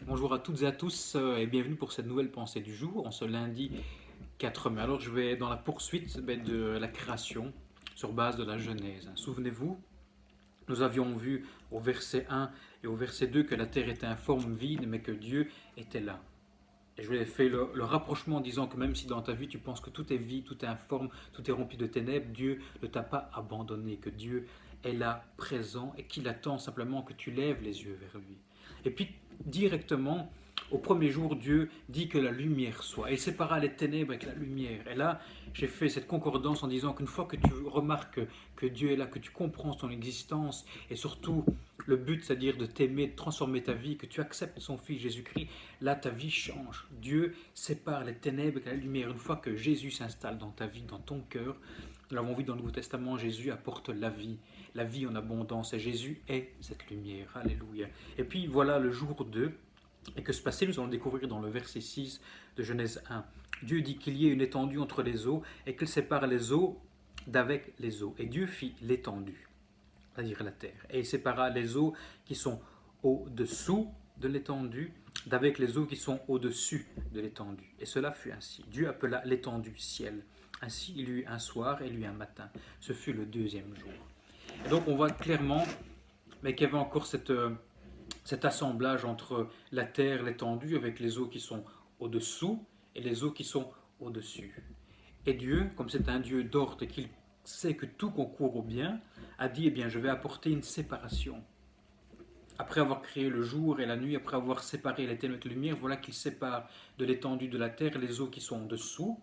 Bonjour à toutes et à tous et bienvenue pour cette nouvelle pensée du jour, en ce lundi 4 mai. Alors je vais dans la poursuite de la création sur base de la Genèse. Souvenez-vous, nous avions vu au verset 1 et au verset 2 que la terre était informe, vide, mais que Dieu était là. Et je vous ai fait le rapprochement en disant que même si dans ta vie tu penses que tout est vide, tout est informe, tout est rempli de ténèbres, Dieu ne t'a pas abandonné, que Dieu est là, présent, et qu'il attend simplement que tu lèves les yeux vers lui. Et puis directement, au premier jour, Dieu dit que la lumière soit. Et il sépara les ténèbres avec la lumière. Et là, j'ai fait cette concordance en disant qu'une fois que tu remarques que Dieu est là, que tu comprends son existence, et surtout le but, c'est-à-dire de t'aimer, de transformer ta vie, que tu acceptes son Fils Jésus-Christ, là ta vie change. Dieu sépare les ténèbres et la lumière. Une fois que Jésus s'installe dans ta vie, dans ton cœur, nous l'avons vu dans le Nouveau Testament, Jésus apporte la vie en abondance, et Jésus est cette lumière. Alléluia. Et puis voilà le jour 2, et que se passait, nous allons découvrir dans le verset 6 de Genèse 1. Dieu dit qu'il y ait une étendue entre les eaux, et qu'il sépare les eaux d'avec les eaux. Et Dieu fit l'étendue, c'est-à-dire la terre. Et il sépara les eaux qui sont au-dessous de l'étendue d'avec les eaux qui sont au-dessus de l'étendue. Et cela fut ainsi. Dieu appela l'étendue ciel. Ainsi il y eut un soir et il y eut un matin. Ce fut le deuxième jour. Et donc on voit clairement qu'il y avait encore cet assemblage entre la terre, l'étendue, avec les eaux qui sont au-dessous et les eaux qui sont au-dessus. Et Dieu, comme c'est un Dieu d'ordre et qu'il sait que tout concourt au bien, a dit, eh bien, je vais apporter une séparation. Après avoir créé le jour et la nuit, après avoir séparé les ténèbres et la lumière, voilà qu'il sépare de l'étendue de la terre les eaux qui sont en dessous.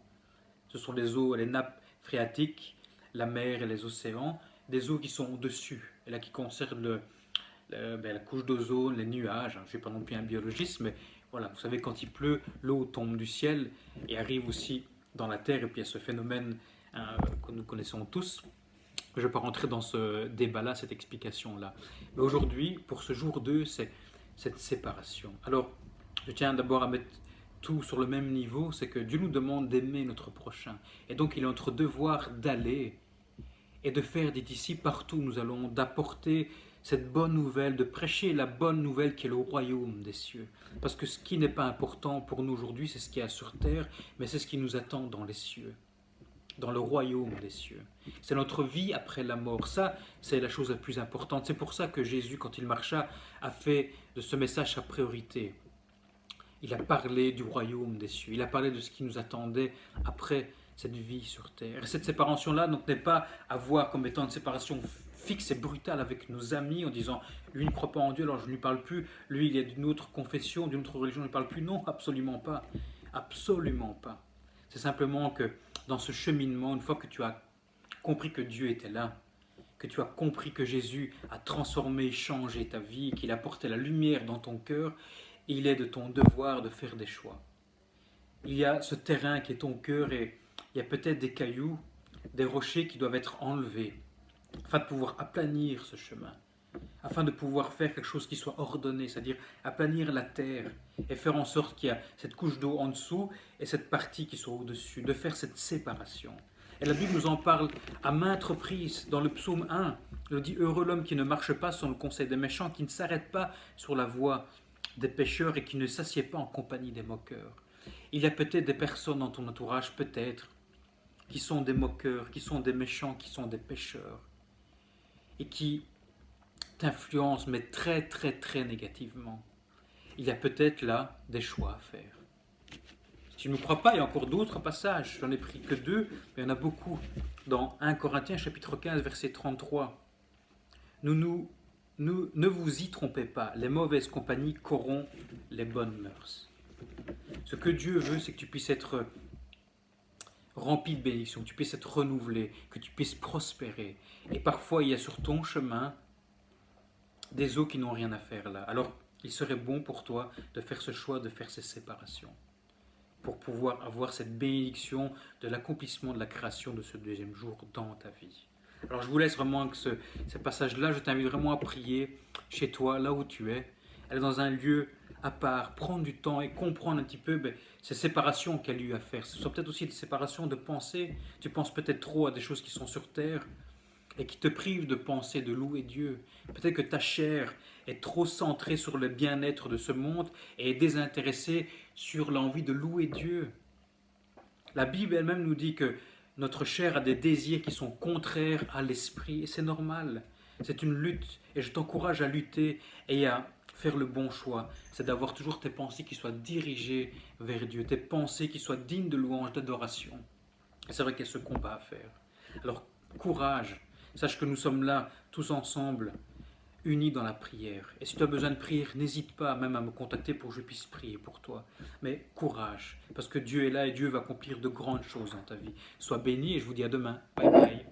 Ce sont les eaux, les nappes phréatiques, la mer et les océans. Des eaux qui sont au-dessus, et là qui concernent la couche d'ozone, les nuages. Je ne suis pas non plus un biologiste, mais voilà, vous savez, quand il pleut, l'eau tombe du ciel et arrive aussi dans la terre, et puis il y a ce phénomène que nous connaissons tous. Je ne vais pas rentrer dans ce débat-là, cette explication-là. Mais aujourd'hui, pour ce jour 2, c'est cette séparation. Alors, je tiens d'abord à mettre tout sur le même niveau, c'est que Dieu nous demande d'aimer notre prochain. Et donc, il est notre devoir d'aller et de faire des disciples partout où nous allons, d'apporter cette bonne nouvelle, de prêcher la bonne nouvelle qui est le royaume des cieux. Parce que ce qui n'est pas important pour nous aujourd'hui, c'est ce qu'il y a sur terre, mais c'est ce qui nous attend dans les cieux, dans le royaume des cieux. C'est notre vie après la mort. Ça, c'est la chose la plus importante. C'est pour ça que Jésus, quand il marcha, a fait de ce message sa priorité. Il a parlé du royaume des cieux. Il a parlé de ce qui nous attendait après cette vie sur terre. Et cette séparation-là n'est pas à voir comme étant une séparation fixe et brutale avec nos amis en disant lui ne croit pas en Dieu, alors je ne lui parle plus. Lui, il est d'une autre confession, d'une autre religion, je ne lui parle plus. Non, absolument pas. Absolument pas. C'est simplement que dans ce cheminement, une fois que tu as compris que Dieu était là, que tu as compris que Jésus a transformé, changé ta vie, qu'il a porté la lumière dans ton cœur, il est de ton devoir de faire des choix. Il y a ce terrain qui est ton cœur et il y a peut-être des cailloux, des rochers qui doivent être enlevés afin de pouvoir aplanir ce chemin, afin de pouvoir faire quelque chose qui soit ordonné, c'est-à-dire aplanir la terre et faire en sorte qu'il y a cette couche d'eau en dessous et cette partie qui soit au-dessus, de faire cette séparation. Et la Bible nous en parle à maintes reprises. Dans le psaume 1, il dit « Heureux l'homme qui ne marche pas selon le conseil des méchants, qui ne s'arrête pas sur la voie des pécheurs et qui ne s'assied pas en compagnie des moqueurs. » Il y a peut-être des personnes dans ton entourage, peut-être, qui sont des moqueurs, qui sont des méchants, qui sont des pécheurs et qui t'influencent, mais très très très négativement. Il y a peut-être là des choix à faire. Si tu ne me crois pas, il y a encore d'autres passages. J'en ai pris que deux, mais il y en a beaucoup. Dans 1 Corinthiens chapitre 15, verset 33. Ne vous y trompez pas, les mauvaises compagnies corrompent les bonnes mœurs. Ce que Dieu veut, c'est que tu puisses être rempli de bénédictions, que tu puisses être renouvelé, que tu puisses prospérer. Et parfois, il y a sur ton chemin des eaux qui n'ont rien à faire là. Alors, il serait bon pour toi de faire ce choix, de faire ces séparations, pour pouvoir avoir cette bénédiction de l'accomplissement de la création de ce deuxième jour dans ta vie. Alors je vous laisse vraiment avec ce passage-là, je t'invite vraiment à prier chez toi, là où tu es, aller dans un lieu à part, prendre du temps et comprendre un petit peu ces séparations qu'il y a eu à faire. Ce sont peut-être aussi des séparations de pensée, tu penses peut-être trop à des choses qui sont sur terre, et qui te prive de penser, de louer Dieu. Peut-être que ta chair est trop centrée sur le bien-être de ce monde et est désintéressée sur l'envie de louer Dieu. La Bible elle-même nous dit que notre chair a des désirs qui sont contraires à l'esprit et c'est normal. C'est une lutte et je t'encourage à lutter et à faire le bon choix. C'est d'avoir toujours tes pensées qui soient dirigées vers Dieu, tes pensées qui soient dignes de louange, d'adoration. Et c'est vrai qu'il y a ce combat à faire. Alors, courage. Sache que nous sommes là, tous ensemble, unis dans la prière. Et si tu as besoin de prière, n'hésite pas même à me contacter pour que je puisse prier pour toi. Mais courage, parce que Dieu est là et Dieu va accomplir de grandes choses dans ta vie. Sois béni et je vous dis à demain. Bye bye.